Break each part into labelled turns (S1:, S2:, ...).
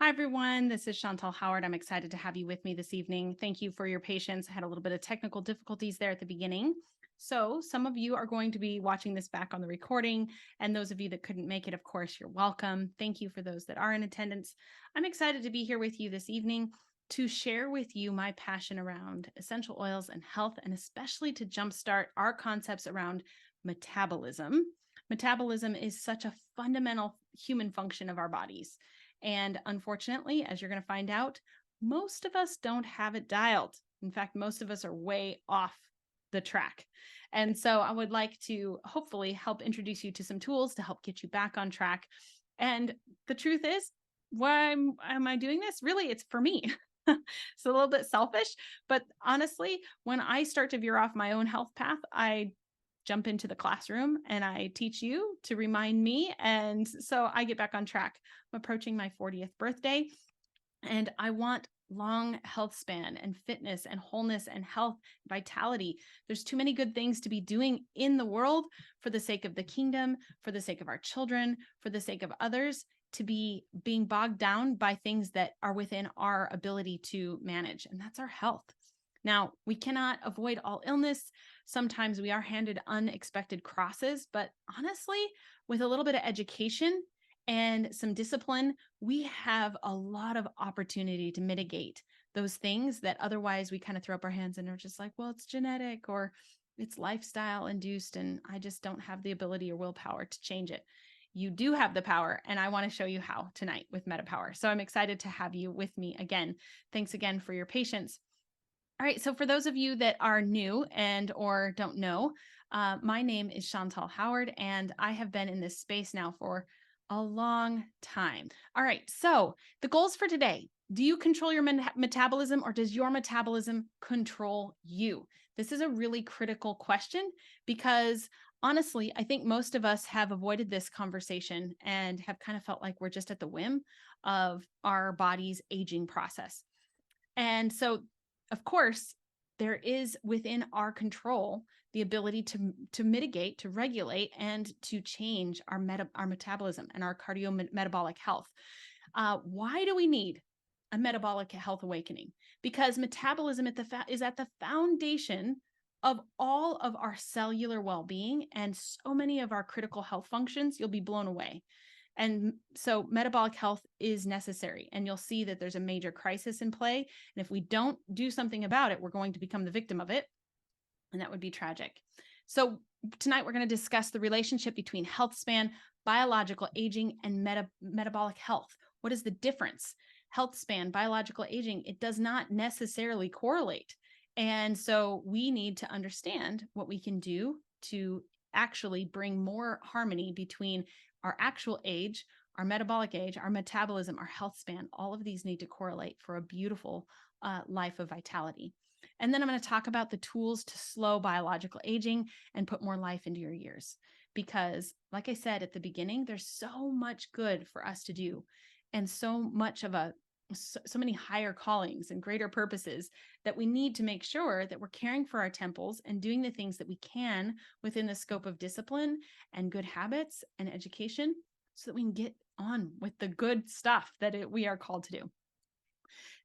S1: Hi, everyone. This is Chantal Howard. I'm excited to have you with me this evening. Thank you for your patience. I had a little bit of technical difficulties there at the beginning. So some of you are going to be watching this back on the recording. And those of you that couldn't make it, of course, you're welcome. Thank you for those that are in attendance. I'm excited to be here with you this evening to share with you my passion around essential oils and health, and especially to jumpstart our concepts around metabolism. Metabolism is such a fundamental human function of our bodies. And unfortunately, as you're going to find out, most of us don't have it dialed. In fact, most of us are way off the track. And so I would like to hopefully help introduce you to some tools to help get you back on track. And the truth is, why am I doing this? Really, it's for me. It's a little bit selfish, but honestly, when I start to veer off my own health path, I jump into the classroom and I teach you to remind me. And so I get back on track. I'm approaching my 40th birthday and I want long health span and fitness and wholeness and health, vitality. There's too many good things to be doing in the world for the sake of the kingdom, for the sake of our children, for the sake of others, to be being bogged down by things that are within our ability to manage. And that's our health. Now, we cannot avoid all illness. Sometimes we are handed unexpected crosses, but honestly, with a little bit of education and some discipline, we have a lot of opportunity to mitigate those things that otherwise we kind of throw up our hands and are just like, well, it's genetic or it's lifestyle induced, and I just don't have the ability or willpower to change it. You do have the power, and I want to show you how tonight with metaPWR. So I'm excited to have you with me again. Thanks again for your patience. All right, so for those of you that are new and or don't know, my name is Chantal Howard, and I have been in this space now for a long time. All right, so the goals for today: do you control your metabolism, or does your metabolism control you? This is a really critical question because honestly, I think most of us have avoided this conversation and have kind of felt like we're just at the whim of our body's aging process. And so of course, there is within our control the ability to mitigate, to regulate, and to change our metabolism and our cardiometabolic health. Why do we need a metabolic health awakening? Because metabolism is at the foundation of all of our cellular well-being and so many of our critical health functions. You'll be blown away. And so metabolic health is necessary, and you'll see that there's a major crisis in play. And if we don't do something about it, we're going to become the victim of it. And that would be tragic. So tonight we're going to discuss the relationship between health span, biological aging, and metabolic health. What is the difference? Health span, biological aging, it does not necessarily correlate. And so we need to understand what we can do to actually bring more harmony between our actual age, our metabolic age, our metabolism, our health span. All of these need to correlate for a beautiful life of vitality. And then I'm going to talk about the tools to slow biological aging and put more life into your years. Because like I said at the beginning, there's so much good for us to do and so much of so many higher callings and greater purposes that we need to make sure that we're caring for our temples and doing the things that we can within the scope of discipline and good habits and education so that we can get on with the good stuff that we are called to do.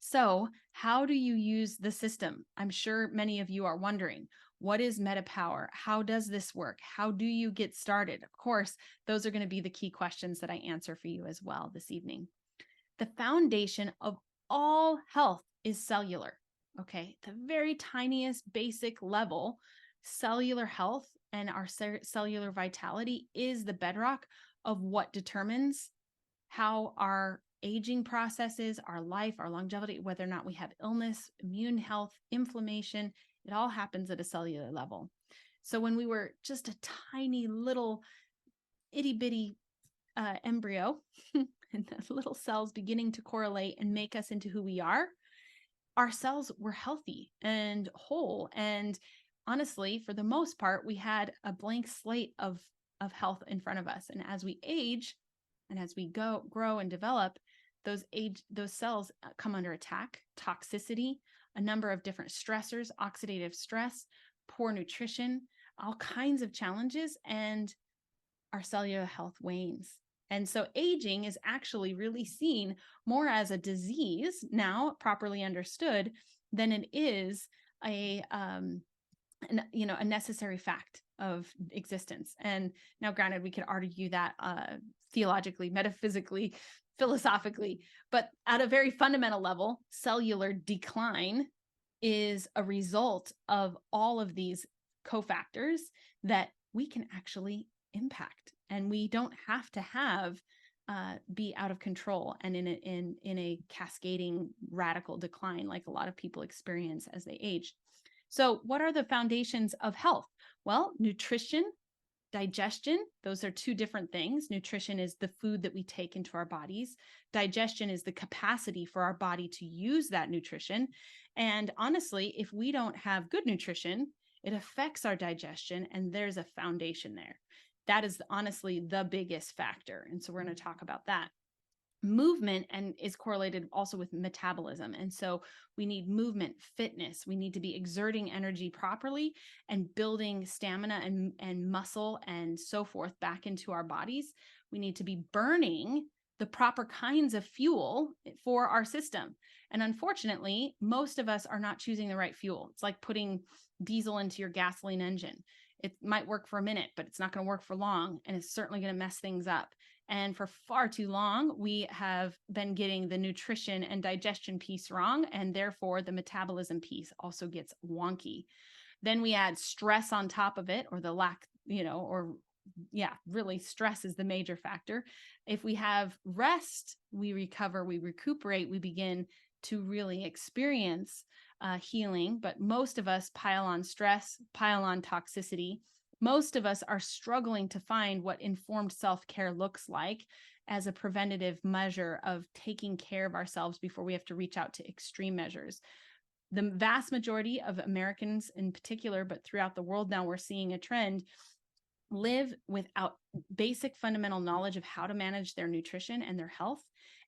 S1: So how do you use the system? I'm sure many of you are wondering, what is metaPWR? How does this work? How do you get started? Of course, those are going to be the key questions that I answer for you as well this evening. The foundation of all health is cellular, okay? The very tiniest basic level, cellular health and our cellular vitality is the bedrock of what determines how our aging processes, our life, our longevity, whether or not we have illness, immune health, inflammation, it all happens at a cellular level. So when we were just a tiny little itty bitty embryo, and the little cells beginning to correlate and make us into who we are, our cells were healthy and whole. And honestly, for the most part, we had a blank slate of health in front of us. And as we age and as we grow and develop, those cells come under attack, toxicity, a number of different stressors, oxidative stress, poor nutrition, all kinds of challenges, and our cellular health wanes. And so aging is actually really seen more as a disease now, properly understood, than it is a a necessary fact of existence. And now, granted, we could argue that theologically, metaphysically, philosophically, but at a very fundamental level, cellular decline is a result of all of these cofactors that we can actually impact, and we don't have to have be out of control and in a cascading radical decline like a lot of people experience as they age. So what are the foundations of health? Well, nutrition, digestion, those are two different things. Nutrition is the food that we take into our bodies. Digestion is the capacity for our body to use that nutrition. And honestly, if we don't have good nutrition, it affects our digestion, and there's a foundation there. That is honestly the biggest factor. And so we're going to talk about that. Movement and is correlated also with metabolism. And so we need movement, fitness. We need to be exerting energy properly and building stamina and muscle and so forth back into our bodies. We need to be burning the proper kinds of fuel for our system. And unfortunately, most of us are not choosing the right fuel. It's like putting diesel into your gasoline engine. It might work for a minute, but it's not going to work for long. And it's certainly going to mess things up. And for far too long, we have been getting the nutrition and digestion piece wrong, and therefore the metabolism piece also gets wonky. Then we add stress on top of it, or the lack, really stress is the major factor. If we have rest, we recover, we recuperate, we begin to really experience healing. But most of us pile on stress, pile on toxicity. Most of us are struggling to find what informed self-care looks like as a preventative measure of taking care of ourselves before we have to reach out to extreme measures. The vast majority of Americans in particular, but throughout the world now, we're seeing a trend, live without basic fundamental knowledge of how to manage their nutrition and their health.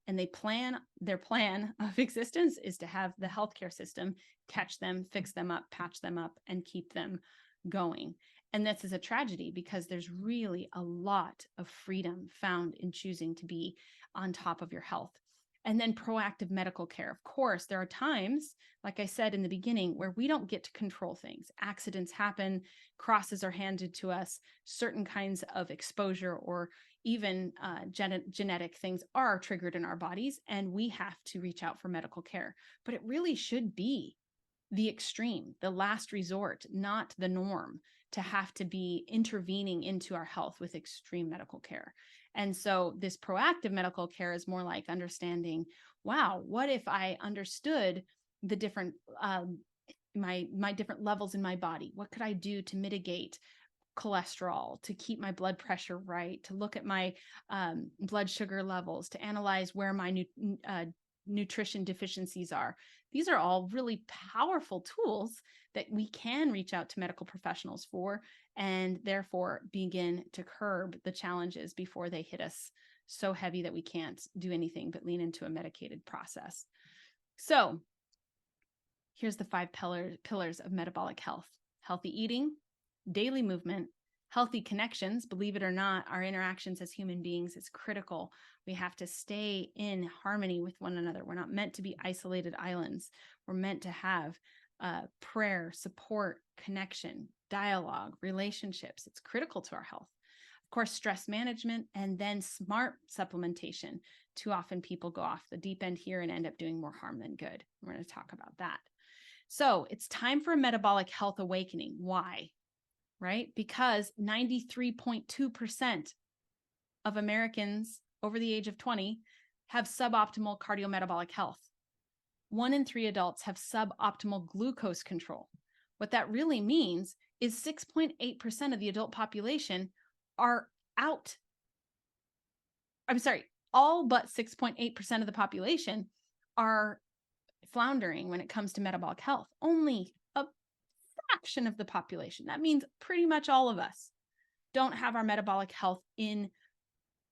S1: And their plan of existence is to have the healthcare system catch them, fix them up, patch them up, and keep them going. And this is a tragedy because there's really a lot of freedom found in choosing to be on top of your health. And then proactive medical care. Of course, there are times, like I said in the beginning, where we don't get to control things. Accidents happen, crosses are handed to us, certain kinds of exposure or even genetic things are triggered in our bodies, and we have to reach out for medical care. But it really should be the extreme, the last resort, not the norm, to have to be intervening into our health with extreme medical care. And so this proactive medical care is more like understanding, wow, what if I understood the different, my different levels in my body? What could I do to mitigate cholesterol, to keep my blood pressure right, to look at my blood sugar levels, to analyze where my nutrition deficiencies are? These are all really powerful tools that we can reach out to medical professionals for, and therefore begin to curb the challenges before they hit us so heavy that we can't do anything but lean into a medicated process. So here's the 5 pillars of metabolic health: healthy eating, daily movement, healthy connections. Believe it or not, our interactions as human beings is critical. We have to stay in harmony with one another. We're not meant to be isolated islands. We're meant to have prayer, support, connection, dialogue, relationships. It's critical to our health. Of course, stress management, and then smart supplementation. Too often people go off the deep end here and end up doing more harm than good. We're going to talk about that. So it's time for a metabolic health awakening. Why? Right? Because 93.2% of Americans over the age of 20 have suboptimal cardiometabolic health. 1 in 3 adults have suboptimal glucose control. What that really means is 6.8% of the adult population are out. I'm sorry, all but 6.8% of the population are floundering when it comes to metabolic health. Only a fraction of the population. That means pretty much all of us don't have our metabolic health in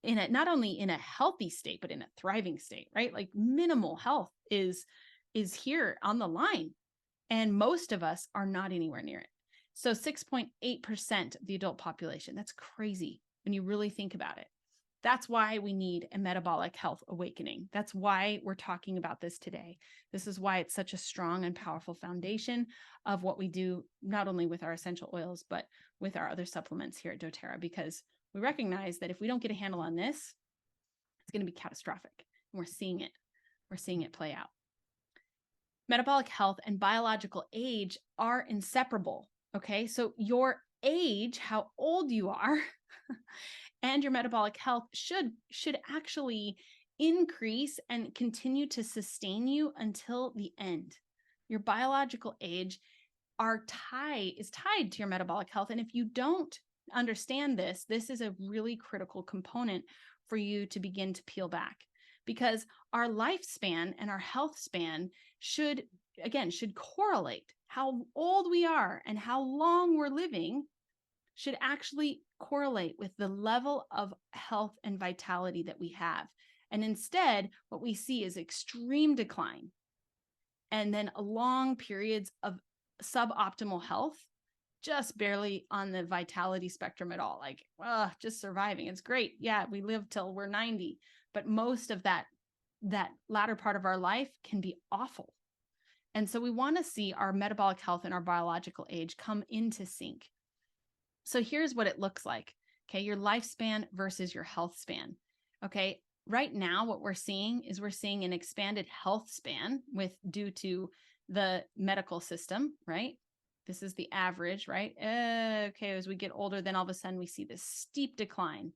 S1: a, not only in a healthy state, but in a thriving state, right? Like minimal health is here on the line, and most of us are not anywhere near it. So 6.8% of the adult population, that's crazy when you really think about it. That's why we need a metabolic health awakening. That's why we're talking about this today. This is why it's such a strong and powerful foundation of what we do, not only with our essential oils, but with our other supplements here at doTERRA, because we recognize that if we don't get a handle on this, it's going to be catastrophic. And we're seeing it. We're seeing it play out. Metabolic health and biological age are inseparable. Okay. So your age, how old you are, and your metabolic health should actually increase and continue to sustain you until the end. Your biological age is tied to your metabolic health. And if you don't understand this, this is a really critical component for you to begin to peel back, because our lifespan and our health span should correlate. How old we are and how long we're living should actually correlate with the level of health and vitality that we have. And instead, what we see is extreme decline and then long periods of suboptimal health, just barely on the vitality spectrum at all. Like, just surviving. It's great. Yeah, we live till we're 90, but most of that latter part of our life can be awful. And so we want to see our metabolic health and our biological age come into sync. So here's what it looks like. Okay, your lifespan versus your health span. Okay, right now what we're seeing an expanded health span due to the medical system, right? This is the average, right? Okay, as we get older, then all of a sudden we see this steep decline.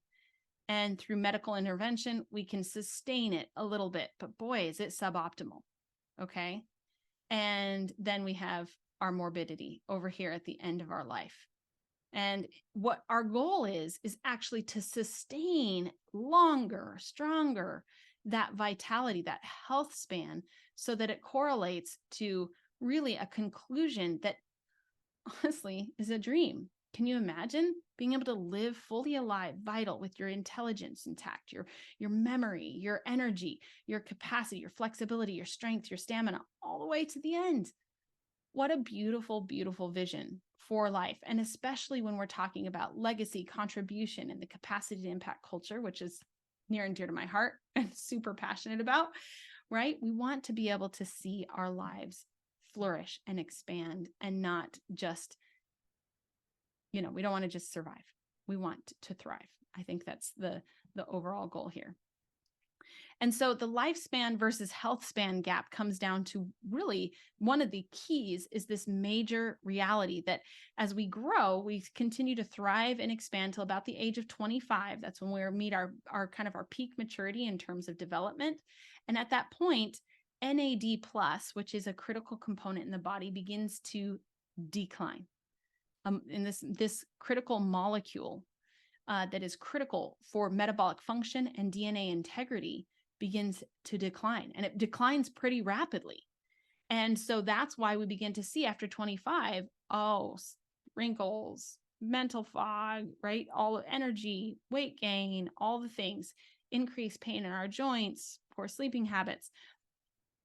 S1: And through medical intervention, we can sustain it a little bit, but boy, is it suboptimal. Okay. And then we have our morbidity over here at the end of our life. And what our goal is actually to sustain longer, stronger, that vitality, that health span, so that it correlates to really a conclusion that honestly is a dream. Can you imagine being able to live fully alive, vital, with your intelligence intact, your memory, your energy, your capacity, your flexibility, your strength, your stamina, all the way to the end? What a beautiful, beautiful vision for life. And especially when we're talking about legacy, contribution, and the capacity to impact culture, which is near and dear to my heart and super passionate about, right? We want to be able to see our lives flourish and expand and not just, we don't want to just survive. We want to thrive. I think that's the overall goal here. And so the lifespan versus health span gap comes down to really one of the keys is this major reality that as we grow, we continue to thrive and expand till about the age of 25. That's when we meet our kind of our peak maturity in terms of development. And at that point, NAD+, which is a critical component in the body, begins to decline. And this critical molecule that is critical for metabolic function and DNA integrity begins to decline, and it declines pretty rapidly. And so that's why we begin to see after 25, wrinkles, mental fog, right? All energy, weight gain, all the things, increased pain in our joints, poor sleeping habits.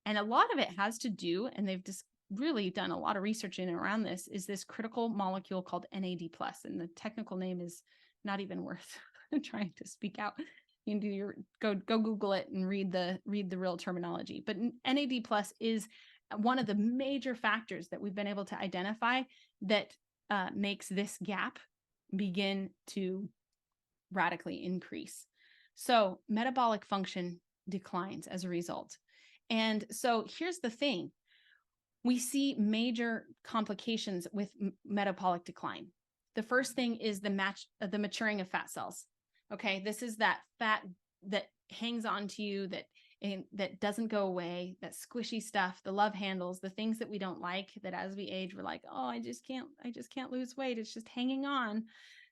S1: And a lot of it has to do, and they've just really done a lot of research in and around this, is this critical molecule called NAD+. And the technical name is not even worth trying to speak out. You can do go Google it and read the real terminology. But NAD+ is one of the major factors that we've been able to identify that makes this gap begin to radically increase. So metabolic function declines as a result. And so here's the thing. We see major complications with metabolic decline. The first thing is the maturing of fat cells. Okay, this is that fat that hangs on to you, that doesn't go away, that squishy stuff, the love handles, the things that we don't like, that as we age, we're like, oh, I just can't lose weight. It's just hanging on.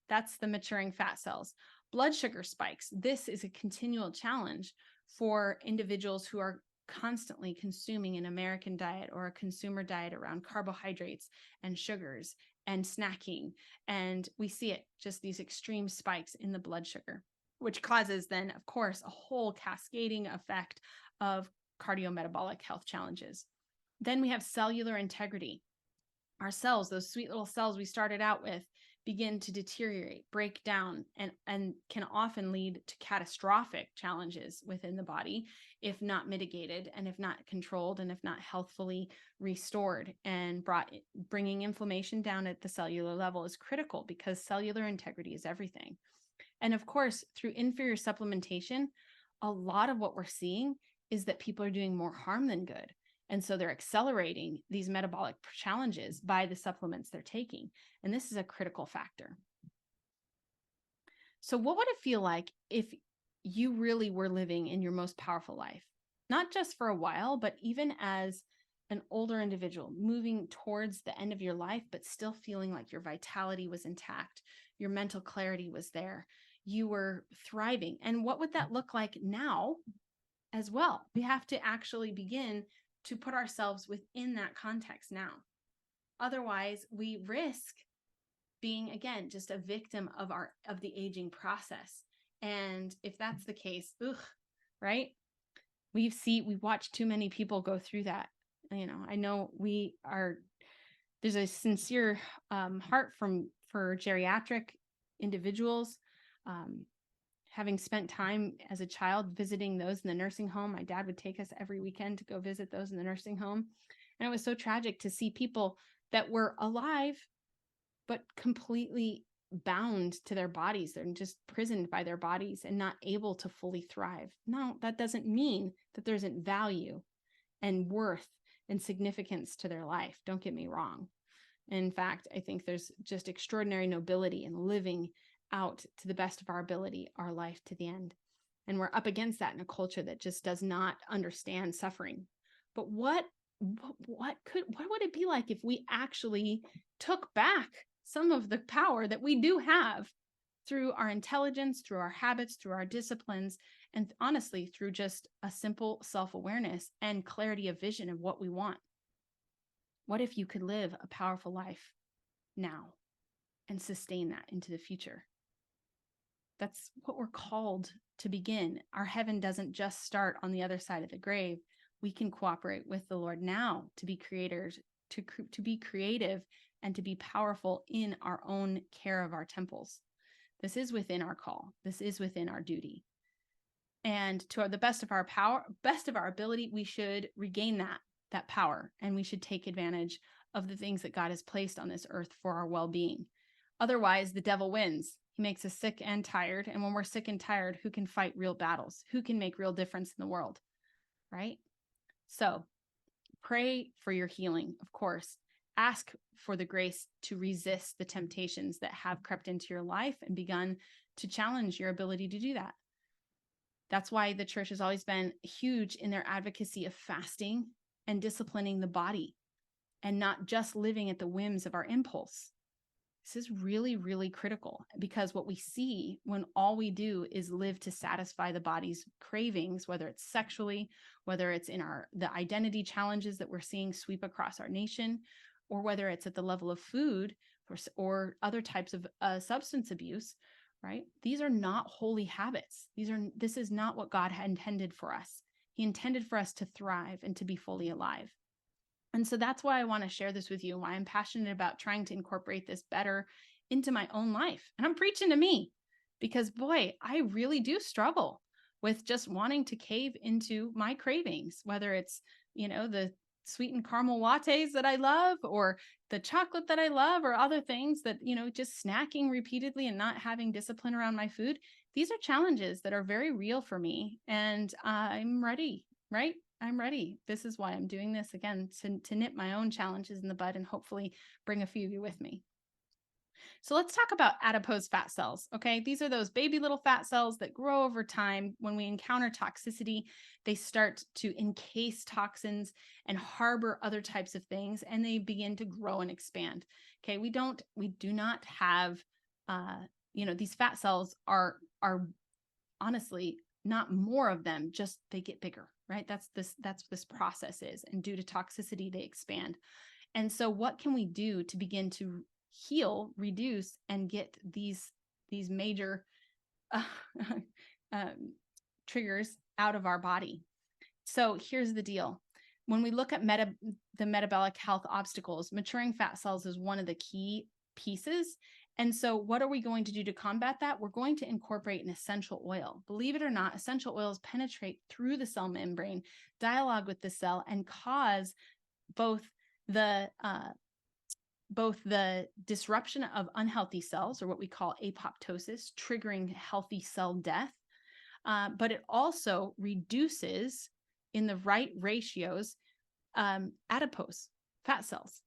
S1: That's the maturing fat cells. Blood sugar spikes. This is a continual challenge for individuals who are constantly consuming an American diet or a consumer diet around carbohydrates and sugars and snacking. And we see it, just these extreme spikes in the blood sugar, which causes then, of course, a whole cascading effect of cardiometabolic health challenges. Then we have cellular integrity. Our cells, those sweet little cells we started out with, begin to deteriorate, break down, and can often lead to catastrophic challenges within the body if not mitigated and if not controlled and if not healthfully restored. And bringing inflammation down at the cellular level is critical because cellular integrity is everything. And of course, through inferior supplementation, a lot of what we're seeing is that people are doing more harm than good. And so they're accelerating these metabolic challenges by the supplements they're taking. And this is a critical factor. So what would it feel like if you really were living in your most powerful life? Not just for a while, but even as an older individual moving towards the end of your life, but still feeling like your vitality was intact, your mental clarity was there, you were thriving. And what would that look like now as well? We have to actually begin to put ourselves within that context now. Otherwise, we risk being, again, just a victim of the aging process. And if that's the case, right? We watch too many people go through that. I know there's a sincere heart for geriatric individuals. Having spent time as a child visiting those in the nursing home, my dad would take us every weekend to go visit those in the nursing home. And it was so tragic to see people that were alive, but completely bound to their bodies. They're just prisoned by their bodies and not able to fully thrive. No, that doesn't mean that there isn't value and worth and significance to their life. Don't get me wrong. In fact, I think there's just extraordinary nobility in living out to the best of our ability, our life to the end. And we're up against that in a culture that just does not understand suffering. But what would it be like if we actually took back some of the power that we do have through our intelligence, through our habits, through our disciplines, and honestly, through just a simple self-awareness and clarity of vision of what we want? What if you could live a powerful life now and sustain that into the future? That's what we're called to begin. Our heaven doesn't just start on the other side of the grave. We can cooperate with the Lord now to be creators, to be creative, and to be powerful in our own care of our temples. This is within our call. This is within our duty. And to the best of our power, best of our ability, we should regain that power, and we should take advantage of the things that God has placed on this earth for our well-being. Otherwise, the devil wins. He makes us sick and tired. And when we're sick and tired, who can fight real battles? Who can make real difference in the world? Right? So pray for your healing, of course. Ask for the grace to resist the temptations that have crept into your life and begun to challenge your ability to do that. That's why the church has always been huge in their advocacy of fasting and disciplining the body and not just living at the whims of our impulse. This is really, really critical, because what we see when all we do is live to satisfy the body's cravings, whether it's sexually, whether it's in the identity challenges that we're seeing sweep across our nation, or whether it's at the level of food or other types of substance abuse, right? These are not holy habits. This is not what God had intended for us. He intended for us to thrive and to be fully alive. And so that's why I want to share this with you, and why I'm passionate about trying to incorporate this better into my own life. And I'm preaching to me because, boy, I really do struggle with just wanting to cave into my cravings, whether it's, the sweetened caramel lattes that I love, or the chocolate that I love, or other things that, just snacking repeatedly and not having discipline around my food. These are challenges that are very real for me, and I'm ready, right? I'm ready. This is why I'm doing this, again, to nip my own challenges in the bud and hopefully bring a few of you with me. So let's talk about adipose fat cells, okay? These are those baby little fat cells that grow over time. When we encounter toxicity, they start to encase toxins and harbor other types of things, and they begin to grow and expand, okay? We do not have, these fat cells are honestly not more of them, just they get bigger, right? That's what this process is. And due to toxicity, they expand. And so what can we do to begin to heal, reduce, and get these major triggers out of our body? So here's the deal. When we look at the metabolic health obstacles, maturing fat cells is one of the key pieces. And so what are we going to do to combat that? We're going to incorporate an essential oil. Believe it or not, essential oils penetrate through the cell membrane, dialogue with the cell, and cause both the disruption of unhealthy cells, or what we call apoptosis, triggering healthy cell death, but it also reduces, in the right ratios, adipose fat cells,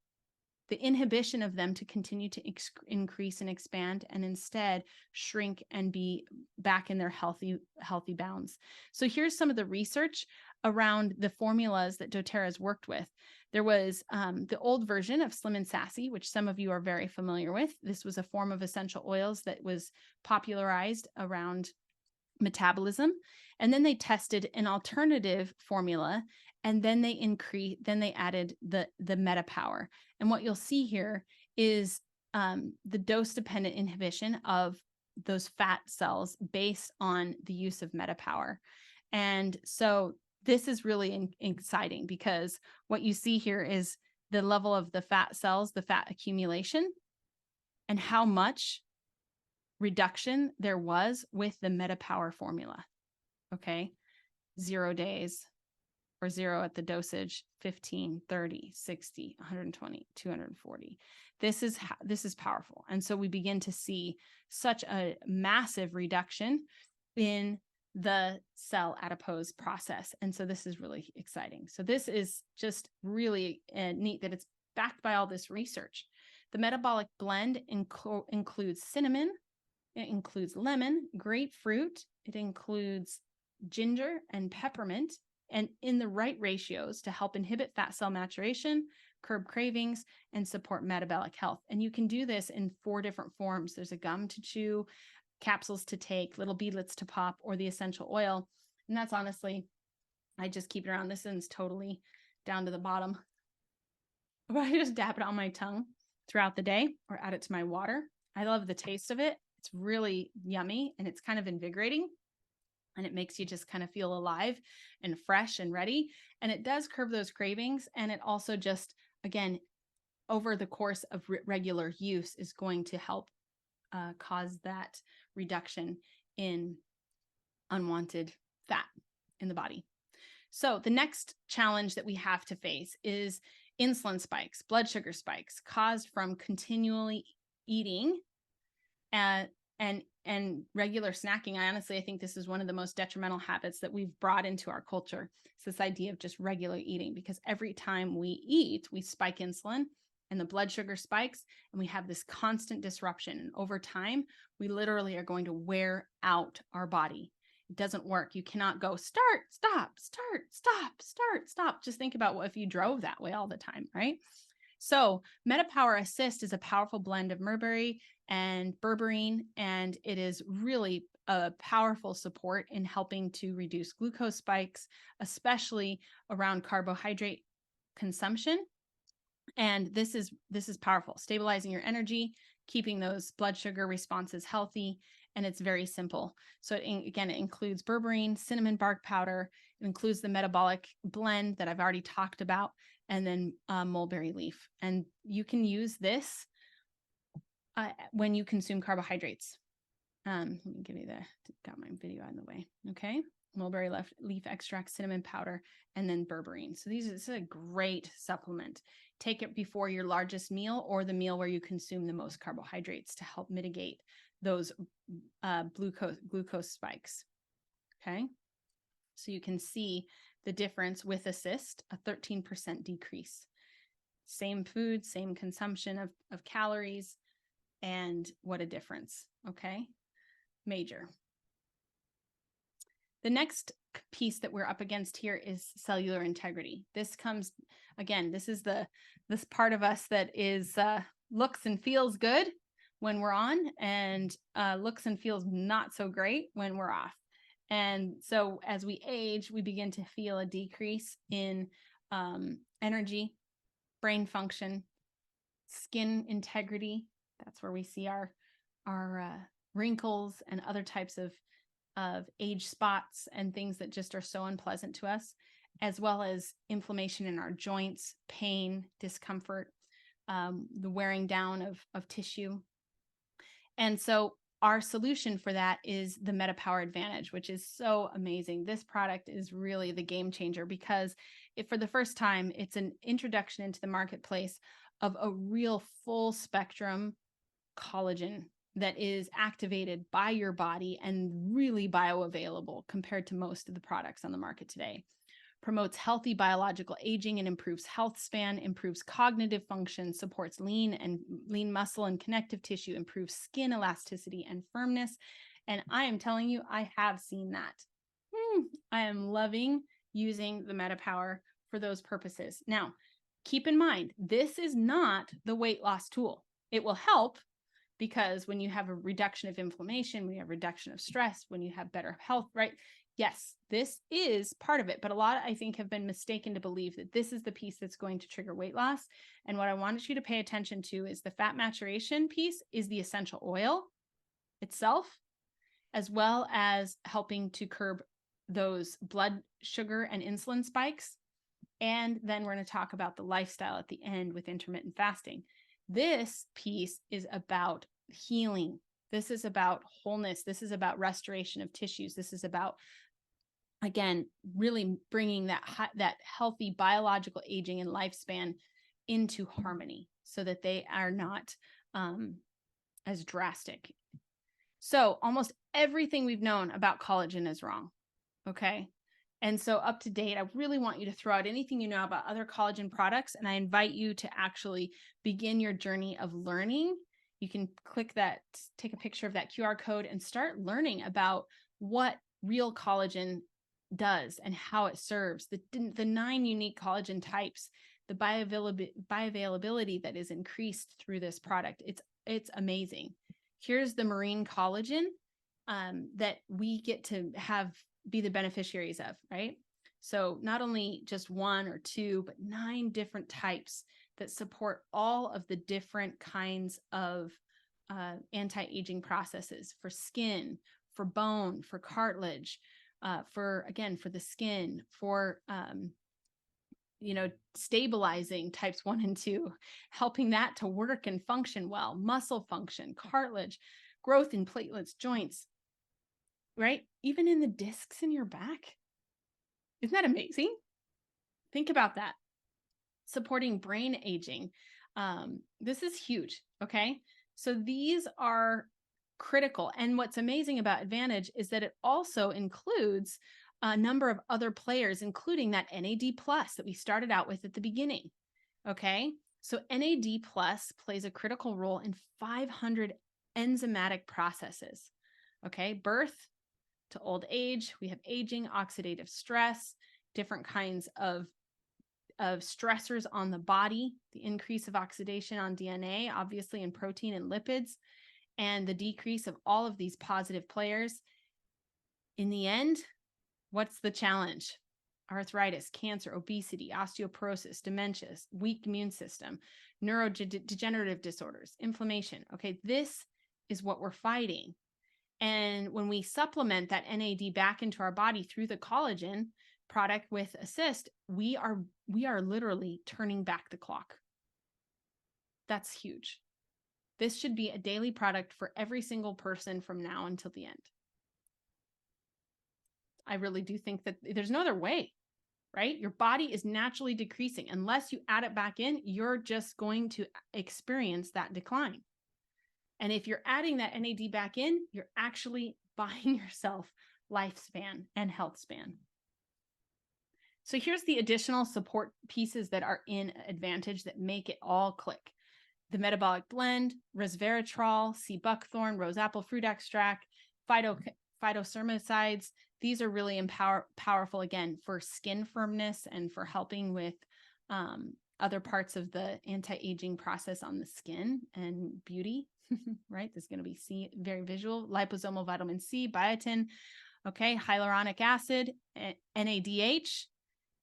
S1: the inhibition of them to continue to increase and expand, and instead shrink and be back in their healthy bounds. So here's some of the research around the formulas that doTERRA's worked with. There was the old version of Slim and Sassy, which some of you are very familiar with. This was a form of essential oils that was popularized around metabolism. And then they tested an alternative formula, and then they added the metaPWR. And what you'll see here is the dose-dependent inhibition of those fat cells based on the use of metaPWR. And so this is really exciting, because what you see here is the level of the fat cells, the fat accumulation, and how much reduction there was with the metaPWR formula. Okay, 0 days, or 0 at the dosage, 15, 30, 60, 120, 240. This is powerful. And so we begin to see such a massive reduction in the cell adipose process. And so this is really exciting. So this is just really neat that it's backed by all this research. The metabolic blend includes cinnamon, it includes lemon, grapefruit, it includes ginger and peppermint, and in the right ratios to help inhibit fat cell maturation, curb cravings, and support metabolic health. And you can do this in 4 different forms. There's a gum to chew, capsules to take, little beadlets to pop, or the essential oil. And that's honestly, I just keep it around. This one's totally down to the bottom. But I just dab it on my tongue throughout the day, or add it to my water. I love the taste of it. It's really yummy, and it's kind of invigorating, and it makes you just kind of feel alive and fresh and ready. And it does curb those cravings. And it also just, again, over the course of regular use, is going to help cause that reduction in unwanted fat in the body. So the next challenge that we have to face is insulin spikes, blood sugar spikes caused from continually eating and regular snacking. I think this is one of the most detrimental habits that we've brought into our culture. It's this idea of just regular eating, because every time we eat, we spike insulin and the blood sugar spikes, and we have this constant disruption. And over time, we literally are going to wear out our body. It doesn't work. You cannot go start, stop, start, stop, start, stop. Just think about what if you drove that way all the time, right? So metaPWR Assist is a powerful blend of mulberry and berberine, and it is really a powerful support in helping to reduce glucose spikes, especially around carbohydrate consumption. And this is powerful, stabilizing your energy, keeping those blood sugar responses healthy, and it's very simple. So again, it includes berberine, cinnamon bark powder, it includes the metabolic blend that I've already talked about, and then mulberry leaf. And you can use this when you consume carbohydrates. Let me give you got my video out of the way. Okay. Mulberry leaf extract, cinnamon powder, and then berberine. So this is a great supplement. Take it before your largest meal, or the meal where you consume the most carbohydrates, to help mitigate those glucose spikes. Okay. So you can see the difference with Assist, a 13% decrease. Same food, same consumption of calories, and what a difference. Okay. Major. The next piece that we're up against here is cellular integrity. This comes, again, this is this part of us that is looks and feels good when we're on, and looks and feels not so great when we're off. And so as we age, we begin to feel a decrease in energy, brain function, skin integrity. That's where we see our wrinkles and other types of age spots and things that just are so unpleasant to us, as well as inflammation in our joints, pain, discomfort, the wearing down of tissue. And so our solution for that is the metaPWR Advantage, which is so amazing. This product is really the game changer because for the first time, it's an introduction into the marketplace of a real full spectrum collagen that is activated by your body and really bioavailable compared to most of the products on the market today. Promotes healthy biological aging and improves health span, improves cognitive function, supports lean muscle and connective tissue, improves skin elasticity and firmness. And I am telling you, I have seen that. I am loving using the metaPWR for those purposes. Now, keep in mind, this is not the weight loss tool. It will help because when you have a reduction of inflammation, when you have reduction of stress, when you have better health, right? Yes, this is part of it, but a lot, I think, have been mistaken to believe that this is the piece that's going to trigger weight loss. And what I wanted you to pay attention to is the fat maturation piece is the essential oil itself, as well as helping to curb those blood sugar and insulin spikes. And then we're going to talk about the lifestyle at the end with intermittent fasting. This piece is about healing. This is about wholeness. This is about restoration of tissues. This is about, again, really bringing that healthy biological aging and lifespan into harmony so that they are not as drastic. So almost everything we've known about collagen is wrong. Okay. And so up to date, I really want you to throw out anything you know about other collagen products. And I invite you to actually begin your journey of learning. You can click that, take a picture of that QR code and start learning about what real collagen does and how it serves, the 9 unique collagen types, the bioavailability that is increased through this product. It's amazing. Here's the marine collagen that we get to be the beneficiaries of, right? So not only just 1 or 2, but 9 different types that support all of the different kinds of anti-aging processes for skin, for bone, for cartilage, for the skin, for, stabilizing types 1 and 2, helping that to work and function well, muscle function, cartilage, growth in platelets, joints, right? Even in the discs in your back. Isn't that amazing? Think about that. Supporting brain aging. This is huge. Okay. So these are critical. And what's amazing about Advantage is that it also includes a number of other players, including that NAD plus that we started out with at the beginning. Okay. So NAD plus plays a critical role in 500 enzymatic processes. Okay. Birth to old age, we have aging, oxidative stress, different kinds of stressors on the body, the increase of oxidation on DNA, obviously in protein and lipids, and the decrease of all of these positive players. In the end, what's the challenge? Arthritis, cancer, obesity, osteoporosis, dementia, weak immune system, neurodegenerative disorders, inflammation. Okay, this is what we're fighting. And when we supplement that NAD back into our body through the collagen product with Assist, we are literally turning back the clock. That's huge. This should be a daily product for every single person from now until the end. I really do think that there's no other way, right? Your body is naturally decreasing. Unless you add it back in, you're just going to experience that decline. And if you're adding that NAD back in, you're actually buying yourself lifespan and health span. So here's the additional support pieces that are in Advantage that make it all click. The metabolic blend, resveratrol, sea buckthorn, rose apple fruit extract, phytocermicides. These are really powerful, again, for skin firmness and for helping with other parts of the anti-aging process on the skin and beauty. Right? This is going to be very visual. Liposomal vitamin C, biotin, okay, hyaluronic acid, NADH.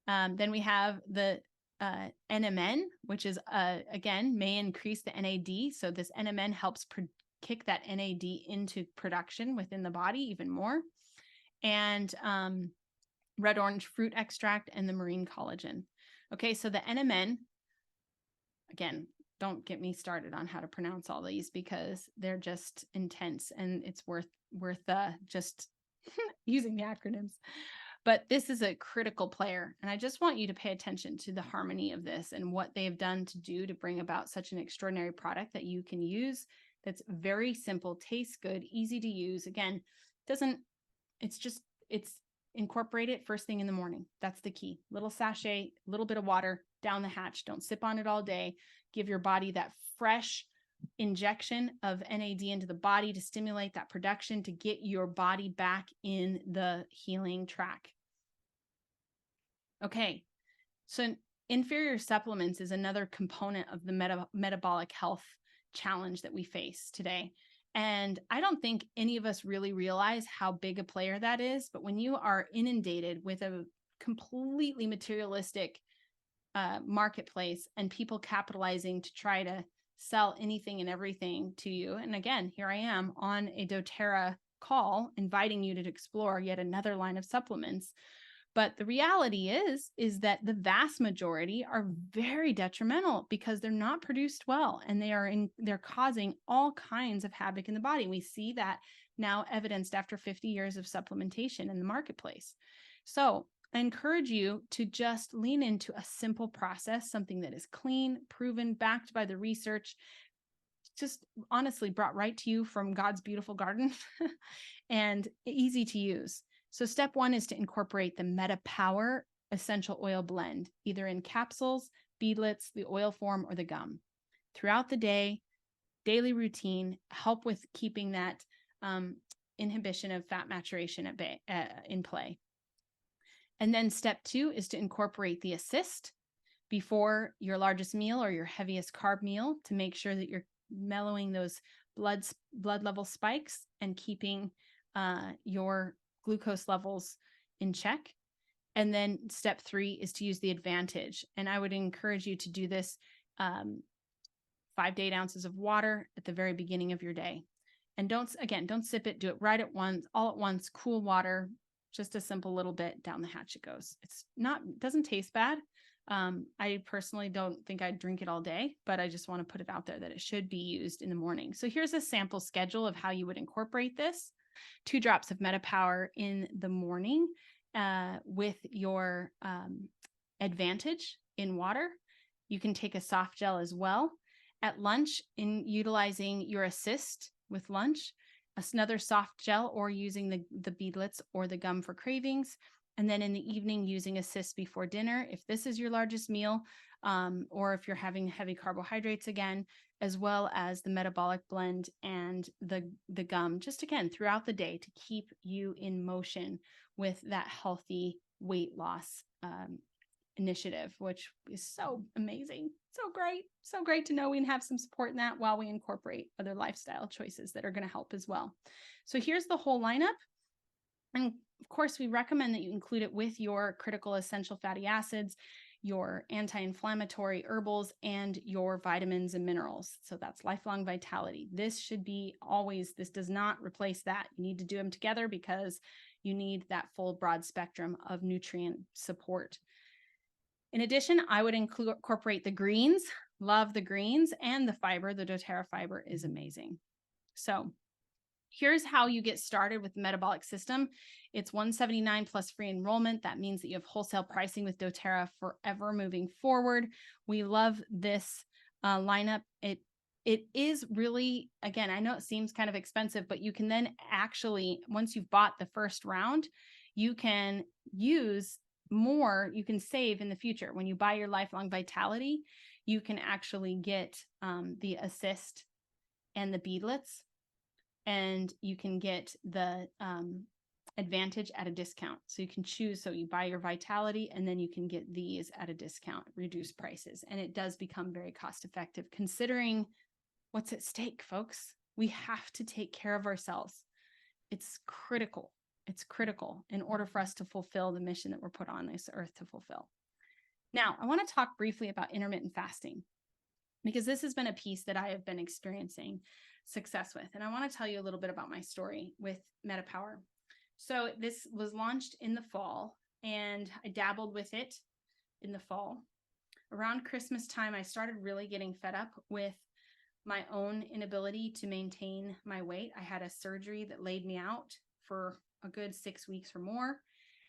S1: Then we have the NMN, which is, again, may increase the NAD. So this NMN helps kick that NAD into production within the body even more. And red orange fruit extract and the marine collagen. Okay, so the NMN, again, don't get me started on how to pronounce all these because they're just intense, and it's worth just using the acronyms. But this is a critical player, and I just want you to pay attention to the harmony of this and what they have done to do to bring about such an extraordinary product that you can use. That's very simple, tastes good, easy to use. Again, it's incorporate it first thing in the morning. That's the key. Little sachet, little bit of water down the hatch. Don't sip on it all day. Give your body that fresh injection of NAD into the body to stimulate that production, to get your body back in the healing track. Okay, so inferior supplements is another component of the metabolic health challenge that we face today. And I don't think any of us really realize how big a player that is. But when you are inundated with a completely materialistic marketplace and people capitalizing to try to sell anything and everything to you. And again, here I am on a doTERRA call, inviting you to explore yet another line of supplements. But the reality is that the vast majority are very detrimental because they're not produced well, and they're causing all kinds of havoc in the body. We see that now evidenced after 50 years of supplementation in the marketplace. So I encourage you to just lean into a simple process, something that is clean, proven, backed by the research, just honestly brought right to you from God's beautiful garden and easy to use. So step one is to incorporate the metaPWR essential oil blend, either in capsules, beadlets, the oil form, or the gum. Throughout the day, daily routine, help with keeping that inhibition of fat maturation at bay, in play. And then step two is to incorporate the assist before your largest meal or your heaviest carb meal to make sure that you're mellowing those blood level spikes and keeping your glucose levels in check. And then step three is to use the advantage. And I would encourage you to do this 5 to 8 ounces of water at the very beginning of your day. And don't sip it, do it right at once, all at once, cool water, just a simple little bit down the hatch it goes. Doesn't taste bad. I personally don't think I'd drink it all day, but I just want to put it out there that it should be used in the morning. So here's a sample schedule of how you would incorporate this. 2 drops of metaPWR in the morning with your advantage in water. You can take a soft gel as well. At lunch, in utilizing your assist with lunch, another soft gel, or using the beadlets or the gum for cravings. And then in the evening, using assist before dinner, if this is your largest meal, or if you're having heavy carbohydrates again, as well as the metabolic blend and the gum, just again, throughout the day to keep you in motion with that healthy weight loss initiative, which is so amazing. So great to know we can have some support in that while we incorporate other lifestyle choices that are going to help as well. So here's the whole lineup. And of course, we recommend that you include it with your critical essential fatty acids, your anti-inflammatory herbals, and your vitamins and minerals. So that's lifelong vitality. This does not replace that. You need to do them together because you need that full broad spectrum of nutrient support. In addition, I would incorporate the greens. Love the greens, and the fiber. The doTERRA fiber is amazing. So here's how you get started with the metabolic system. It's $179 plus free enrollment. That means that you have wholesale pricing with doTERRA forever moving forward. We love this lineup. It is really, again, I know it seems kind of expensive, but you can then actually, once you've bought the first round, you can use more, you can save in the future. When you buy your lifelong vitality, you can actually get the assist and the beadlets, and you can get the advantage at a discount. So you can choose, so you buy your vitality and then you can get these at a discount, reduced prices. And it does become very cost effective considering what's at stake, folks. We have to take care of ourselves. It's critical. It's critical in order for us to fulfill the mission that we're put on this earth to fulfill. Now, I want to talk briefly about intermittent fasting, because this has been a piece that I have been experiencing success with. And I want to tell you a little bit about my story with metaPWR. So this was launched in the fall, and I dabbled with it in the fall. around Christmas time, I started really getting fed up with my own inability to maintain my weight. I had a surgery that laid me out for a good 6 weeks or more.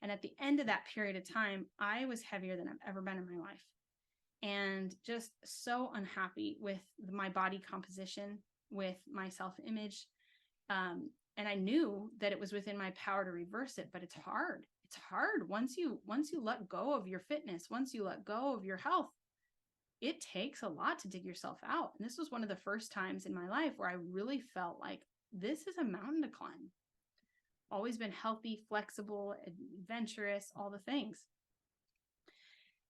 S1: And at the end of that period of time, I was heavier than I've ever been in my life, and just so unhappy with my body composition, with my self-image. And I knew that it was within my power to reverse it, but it's hard. It's hard once you let go of your fitness, once you let go of your health. It takes a lot to dig yourself out. And this was one of the first times in my life where I really felt like this is a mountain to climb. Always been healthy, flexible, adventurous, all the things.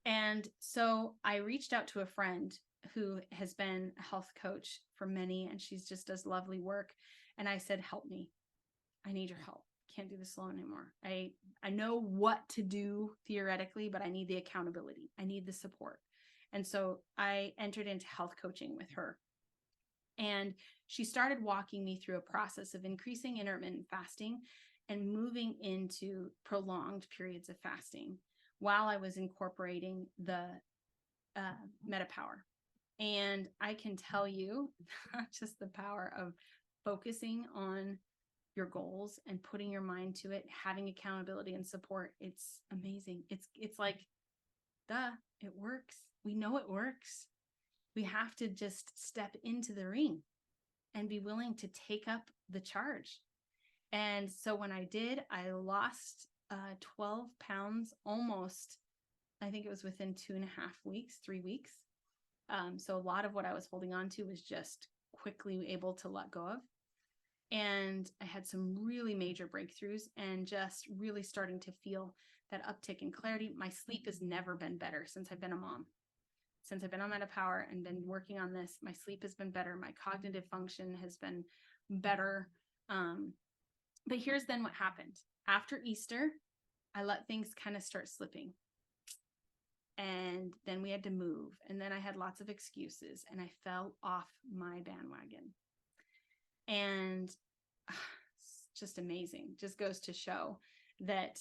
S1: And so I reached out to a friend who has been a health coach for many, and she's just does lovely work. And I said, help me. I need your help. Can't do this alone anymore. I know what to do theoretically, but I need the accountability. I need the support. And so I entered into health coaching with her. And she started walking me through a process of increasing intermittent fasting and moving into prolonged periods of fasting while I was incorporating the metaPWR. And I can tell you, just the power of focusing on your goals and putting your mind to it, having accountability and support. It's amazing. It's like, duh, it works. We know it works. We have to just step into the ring and be willing to take up the charge. And so when I did, I lost 12 pounds almost, I think it was within 2.5 weeks, 3 weeks. So a lot of what I was holding on to was just quickly able to let go of. And I had some really major breakthroughs and just really starting to feel that uptick in clarity. My sleep has never been better since I've been a mom. Since I've been on metaPWR and been working on this, my sleep has been better. My cognitive function has been better. But here's then what happened. After Easter, I let things kind of start slipping. And then we had to move. And then I had lots of excuses and I fell off my bandwagon. And it's just amazing. Just goes to show that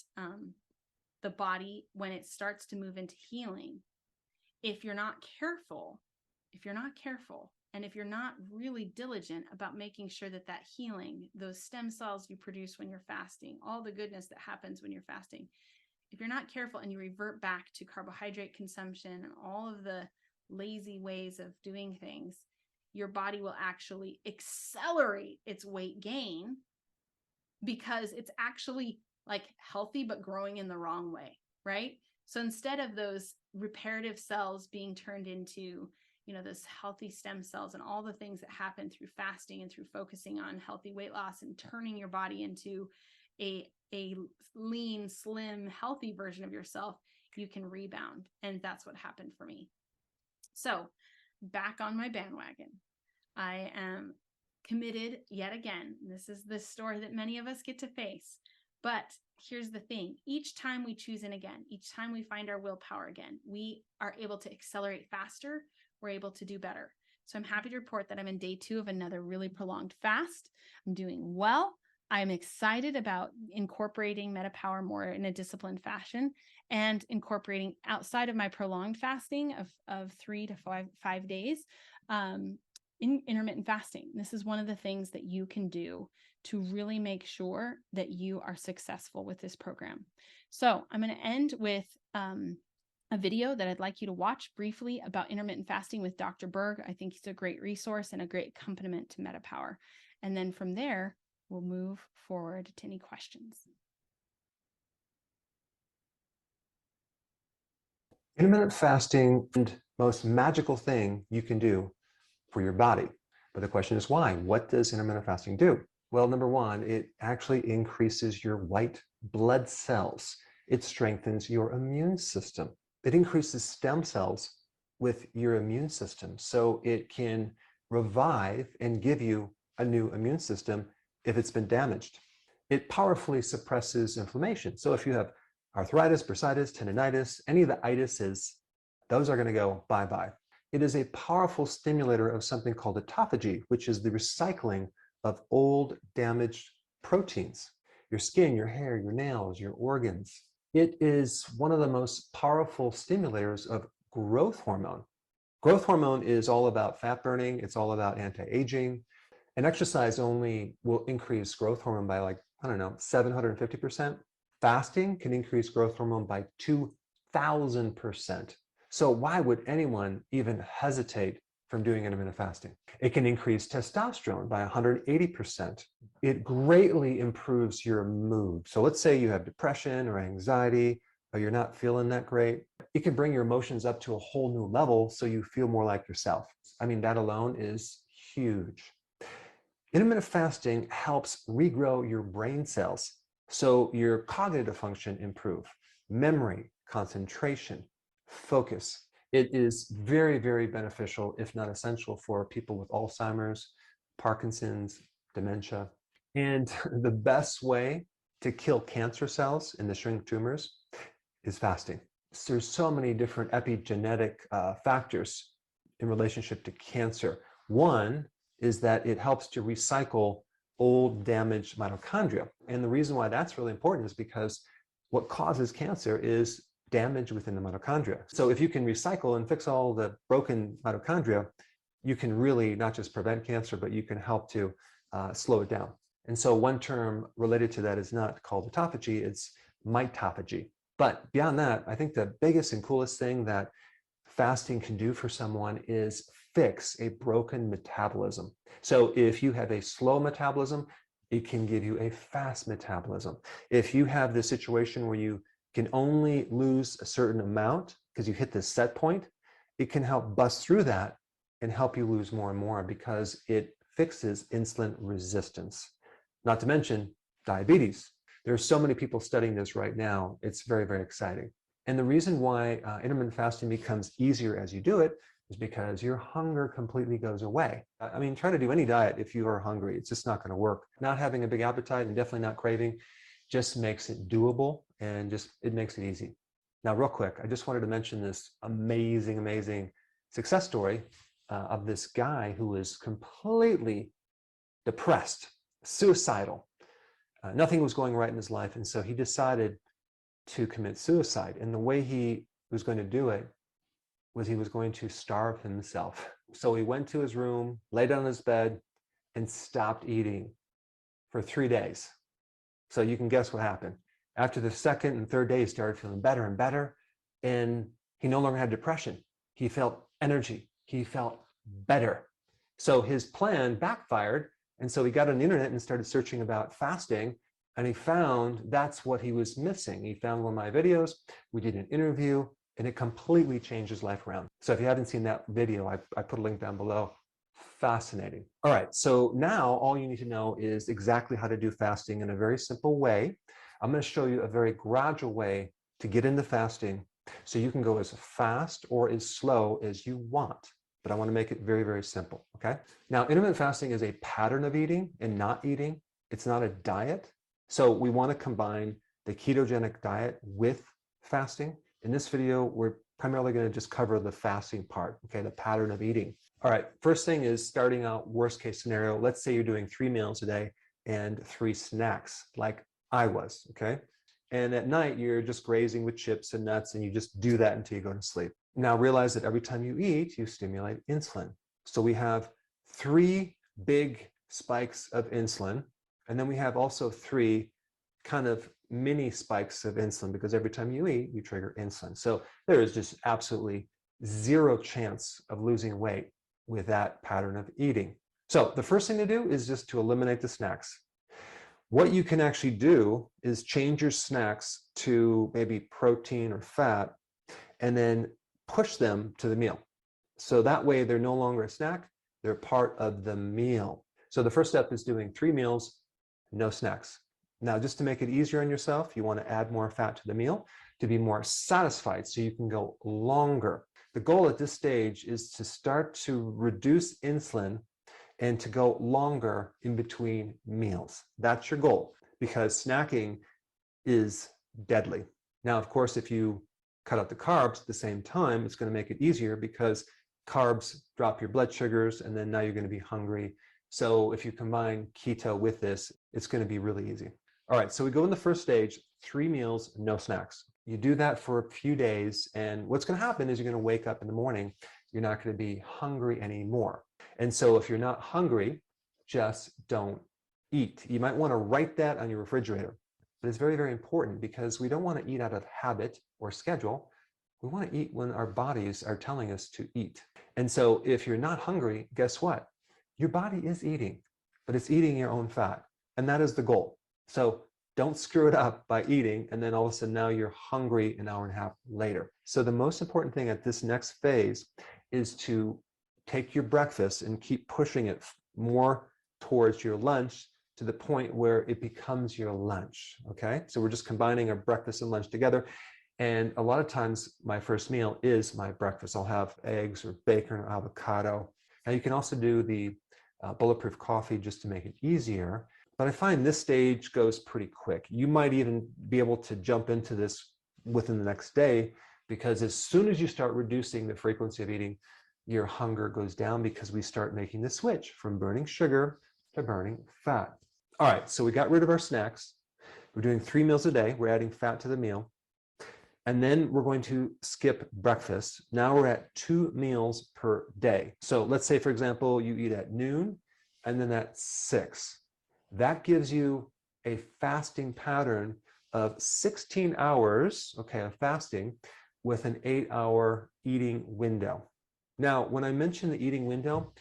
S1: the body, when it starts to move into healing, if you're not careful, and if you're not really diligent about making sure that that healing, those stem cells you produce when you're fasting, all the goodness that happens when you're fasting, if you're not careful and you revert back to carbohydrate consumption and all of the lazy ways of doing things, your body will actually accelerate its weight gain because it's actually like healthy, but growing in the wrong way, right? So instead of those reparative cells being turned into, those healthy stem cells and all the things that happen through fasting and through focusing on healthy weight loss and turning your body into a lean, slim, healthy version of yourself, you can rebound. And that's what happened for me. So back on my bandwagon, I am committed yet again. This is the story that many of us get to face. But here's the thing. Each time we choose in again, each time we find our willpower again, we are able to accelerate faster. We're able to do better. So I'm happy to report that I'm in day 2 of another really prolonged fast. I'm doing well. I'm excited about incorporating metaPWR more in a disciplined fashion and incorporating outside of my prolonged fasting of 3 to 5 days, in intermittent fasting. This is one of the things that you can do to really make sure that you are successful with this program. So I'm going to end with a video that I'd like you to watch briefly about intermittent fasting with Dr. Berg. I think he's a great resource and a great accompaniment to metaPWR. And then from there, we'll move forward to any questions.
S2: Intermittent fasting is the most magical thing you can do for your body. But the question is why? What does intermittent fasting do? Well, number one, it actually increases your white blood cells. It strengthens your immune system. It increases stem cells with your immune system, so it can revive and give you a new immune system if it's been damaged. It powerfully suppresses inflammation. So if you have arthritis, bursitis, tendinitis, any of the itises, those are going to go bye-bye. It is a powerful stimulator of something called autophagy, which is the recycling of old damaged proteins. Your skin, your hair, your nails, your organs. It is one of the most powerful stimulators of growth hormone. Growth hormone is all about fat burning. It's all about anti-aging. And exercise only will increase growth hormone by like, I don't know, 750%. Fasting can increase growth hormone by 2,000%. So why would anyone even hesitate from doing intermittent fasting? It can increase testosterone by 180%. It greatly improves your mood. So let's say you have depression or anxiety, or you're not feeling that great. It can bring your emotions up to a whole new level so you feel more like yourself. I mean, that alone is huge. Intermittent fasting helps regrow your brain cells so your cognitive function improve, memory, concentration, focus. It is very, very beneficial, if not essential, for people with Alzheimer's, Parkinson's, dementia. And the best way to kill cancer cells and to shrink tumors is fasting. So there's so many different epigenetic factors in relationship to cancer. One is that it helps to recycle old damaged mitochondria. And the reason why that's really important is because what causes cancer is damage within the mitochondria. So if you can recycle and fix all the broken mitochondria, you can really not just prevent cancer, but you can help to slow it down. And so one term related to that is not called autophagy, it's mitophagy. But beyond that, I think the biggest and coolest thing that fasting can do for someone is fix a broken metabolism. So if you have a slow metabolism, it can give you a fast metabolism. If you have this situation where you can only lose a certain amount because you hit this set point, it can help bust through that and help you lose more and more because it fixes insulin resistance. Not to mention diabetes. There are so many people studying this right now. It's very, very exciting. And the reason why intermittent fasting becomes easier as you do it is because your hunger completely goes away. I mean, try to do any diet if you are hungry. It's just not going to work. Not having a big appetite and definitely not craving just makes it doable and it makes it easy. Now, real quick, I just wanted to mention this amazing, amazing success story of this guy who was completely depressed, suicidal. Nothing was going right in his life. And so he decided to commit suicide. And the way he was going to do it was he was going to starve himself. So he went to his room, lay down on his bed, and stopped eating for 3 days. So you can guess what happened. After the second and third day, he started feeling better and better. And he no longer had depression. He felt energy. He felt better. So his plan backfired. And so he got on the internet and started searching about fasting. And he found that's what he was missing. He found one of my videos. We did an interview, and it completely changed his life around. So if you haven't seen that video, I put a link down below. Fascinating. All right, so now all you need to know is exactly how to do fasting in a very simple way. I'm going to show you a very gradual way to get into fasting so you can go as fast or as slow as you want. But I want to make it very, very simple, okay? Now, intermittent fasting is a pattern of eating and not eating. It's not a diet. So we want to combine the ketogenic diet with fasting. In this video, we're primarily going to just cover the fasting part, okay, the pattern of eating. All right, first thing is starting out worst case scenario. Let's say you're doing 3 meals a day and 3 snacks like I was, okay? And at night, you're just grazing with chips and nuts, and you just do that until you go to sleep. Now realize that every time you eat, you stimulate insulin. So we have 3 big spikes of insulin, and then we have also 3 kind of mini spikes of insulin because every time you eat, you trigger insulin. So there is just absolutely 0 chance of losing weight with that pattern of eating. So the first thing to do is just to eliminate the snacks. What you can actually do is change your snacks to maybe protein or fat and then push them to the meal. So that way they're no longer a snack, they're part of the meal. So the first step is doing 3 meals, no snacks. Now, just to make it easier on yourself, you want to add more fat to the meal to be more satisfied so you can go longer. The goal at this stage is to start to reduce insulin and to go longer in between meals. That's your goal because snacking is deadly. Now, of course, if you cut out the carbs at the same time, it's going to make it easier because carbs drop your blood sugars and then now you're going to be hungry. So if you combine keto with this, it's going to be really easy. All right, so we go in the first stage, 3 meals, no snacks. You do that for a few days, and what's going to happen is you're going to wake up in the morning, you're not going to be hungry anymore. And so if you're not hungry, just don't eat. You might want to write that on your refrigerator, but it's very, very important because we don't want to eat out of habit or schedule. We want to eat when our bodies are telling us to eat. And so if you're not hungry, guess what? Your body is eating, but it's eating your own fat. And that is the goal. So don't screw it up by eating, and then all of a sudden now you're hungry an hour and a half later. So the most important thing at this next phase is to take your breakfast and keep pushing it more towards your lunch to the point where it becomes your lunch, okay? So we're just combining our breakfast and lunch together. And a lot of times my first meal is my breakfast. I'll have eggs or bacon or avocado. Now you can also do the bulletproof coffee just to make it easier. But I find this stage goes pretty quick. You might even be able to jump into this within the next day, because as soon as you start reducing the frequency of eating, your hunger goes down because we start making the switch from burning sugar to burning fat. All right, so we got rid of our snacks. We're doing 3 meals a day. We're adding fat to the meal. And then we're going to skip breakfast. Now we're at 2 meals per day. So let's say, for example, you eat at noon and then at 6. That gives you a fasting pattern of 16 hours, okay, of fasting with an 8-hour eating window. Now, when I mention the eating window,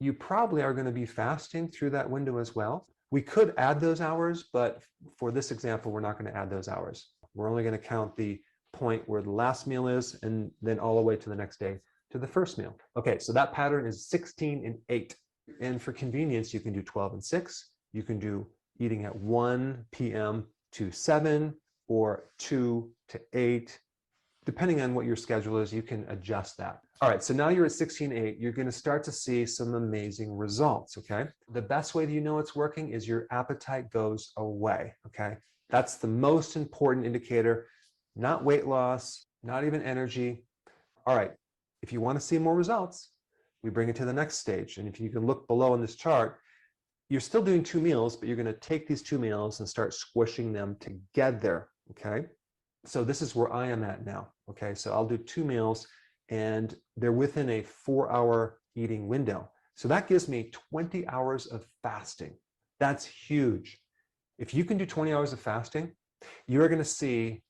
S2: you probably are going to be fasting through that window as well. We could add those hours, but for this example, we're not going to add those hours. We're only going to count the point where the last meal is, and then all the way to the next day to the first meal. Okay, so that pattern is 16 and 8. And for convenience, you can do 12 and 6. You can do eating at 1 p.m. to 7 or 2 to 8. Depending on what your schedule is, you can adjust that. All right, so now you're at 16:8. You're going to start to see some amazing results, okay? The best way that you know it's working is your appetite goes away, okay? That's the most important indicator, not weight loss, not even energy. All right, if you want to see more results, we bring it to the next stage. And if you can look below on this chart, you're still doing 2 meals, but you're going to take these 2 meals and start squishing them together, okay? So this is where I am at now, okay? So I'll do 2 meals, and they're within a 4-hour eating window. So that gives me 20 hours of fasting. That's huge. If you can do 20 hours of fasting, you're going to see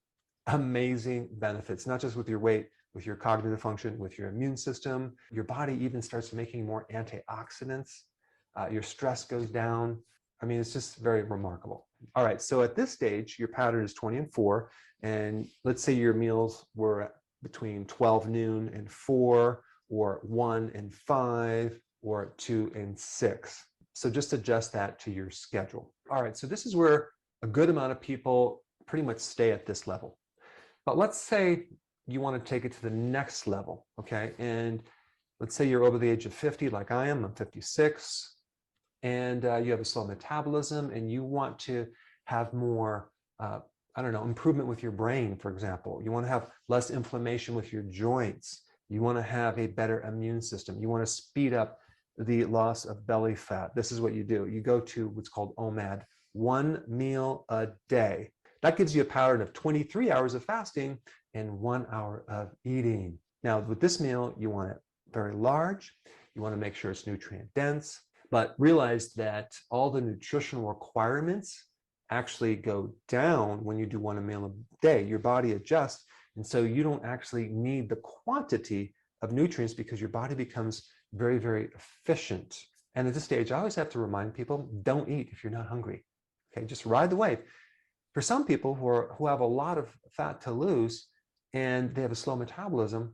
S2: amazing benefits, not just with your weight, with your cognitive function, with your immune system. Your body even starts making more antioxidants. Your stress goes down. I mean, it's just very remarkable. All right, so at this stage, your pattern is 20 and 4, and let's say your meals were between 12 noon and 4, or 1 and 5, or 2 and 6. So just adjust that to your schedule. All right, so this is where a good amount of people pretty much stay at this level. But let's say you want to take it to the next level, okay? And let's say you're over the age of 50, like I am. I'm 56. And you have a slow metabolism, and you want to have more, I don't know, improvement with your brain, for example. You want to have less inflammation with your joints. You want to have a better immune system. You want to speed up the loss of belly fat. This is what you do. You go to what's called OMAD, 1 meal a day. That gives you a pattern of 23 hours of fasting and 1 hour of eating. Now, with this meal, you want it very large. You want to make sure it's nutrient dense. But realize that all the nutritional requirements actually go down when you do 1 meal a day. Your body adjusts, and so you don't actually need the quantity of nutrients because your body becomes very, very efficient. And at this stage, I always have to remind people, don't eat if you're not hungry. Okay, just ride the wave. For some people who have a lot of fat to lose and they have a slow metabolism,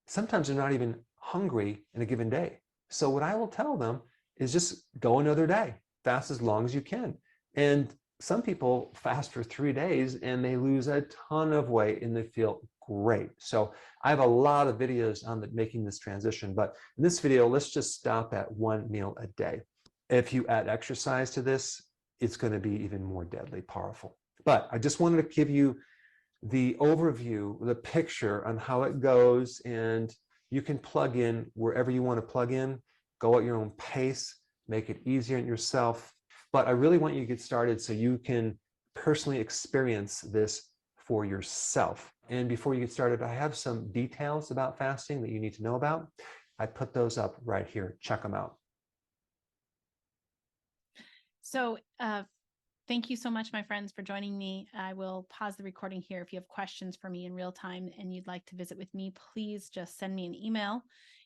S2: sometimes they're not even hungry in a given day. So what I will tell them is just go another day, fast as long as you can. And some people fast for 3 days and they lose a ton of weight and they feel great. So I have a lot of videos on making this transition, but in this video, let's just stop at 1 meal a day. If you add exercise to this, it's going to be even more deadly powerful. But I just wanted to give you the overview, the picture on how it goes, and you can plug in wherever you want to plug in. Go at your own pace, make it easier on yourself. But I really want you to get started so you can personally experience this for yourself. And before you get started, I have some details about fasting that you need to know about. I put those up right here. Check them out.
S1: So thank you so much, my friends, for joining me. I will pause the recording here. If you have questions for me in real time and you'd like to visit with me, please just send me an email.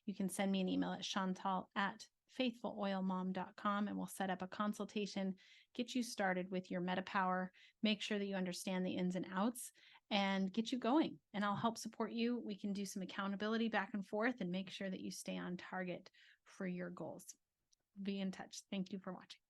S1: You can send me an email at chantal@faithfuloilmom.com, and we'll set up a consultation, get you started with your metaPWR, make sure that you understand the ins and outs, and get you going. And I'll help support you. We can do some accountability back and forth and make sure that you stay on target for your goals. Be in touch. Thank you for watching.